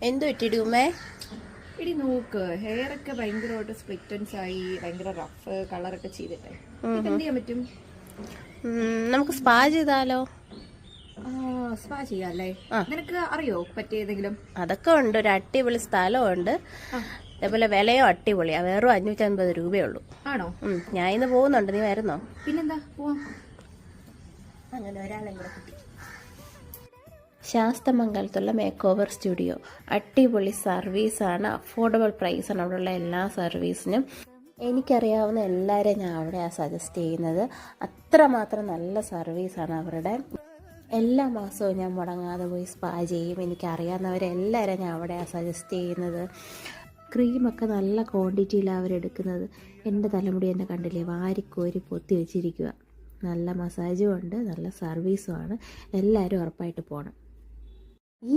എന്തു പറ്റിയിടുമേ? ഇടി നോക്ക്, ഹെയർ ഒക്കെ ഭയങ്കരമായിട്ട് സ്പ്ലിറ്റൻസ് ആയി, ഭയങ്കര റഫ് കളറൊക്കെ ചെയ്തിട്ട് എന്ത് ചെയ്യാൻ പറ്റും? നമുക്ക് സ്പാ ചെയ്താലോ? സ്പാ ചെയ്യാല്ലേ? നിനക്ക് അറിയോ പറ്റിയതെങ്കിലും? അതൊക്കെ ഉണ്ട്, ഒരു അടിപൊളി സ്ഥലമുണ്ട്. അതേപോലെ വിലയോ അടിപൊളിയാ, വെറും 550 രൂപയുള്ളൂ. ആണോ? ഞാൻ ഇന്ന് പോകുന്നുണ്ട്, നീ വരുന്നോ? പിന്നെന്താ, പോവാം. അങ്ങനെ ഒരാളെ കൂടെ കിട്ടി. ശാസ്തമംഗലത്തുള്ള മേക്ക് ഓവർ സ്റ്റുഡിയോ അടിപൊളി സർവീസാണ്, അഫോർഡബിൾ പ്രൈസാണ് അവിടെയുള്ള എല്ലാ സർവീസിനും. എനിക്കറിയാവുന്ന എല്ലാവരെയും ഞാൻ അവിടെയാണ് സജസ്റ്റ് ചെയ്യുന്നത്. അത്രമാത്രം നല്ല സർവീസാണ് അവരുടെ. എല്ലാ മാസവും ഞാൻ മുടങ്ങാതെ പോയി സ്പാ ചെയ്യും. എനിക്കറിയാവുന്നവരെല്ലാവരും ഞാൻ അവിടെയാണ് സജസ്റ്റ് ചെയ്യുന്നത്. ക്രീമൊക്കെ നല്ല ക്വാണ്ടിറ്റിയിലാണ് അവരെടുക്കുന്നത്. എൻ്റെ തലമുടി എന്നെ കണ്ടില്ലേ, വാരിക്കോരി പൊത്തി വെച്ചിരിക്കുക. നല്ല മസാജും ഉണ്ട്, നല്ല സർവീസുമാണ്. എല്ലാവരും ഉറപ്പായിട്ട് പോകണം. ഈ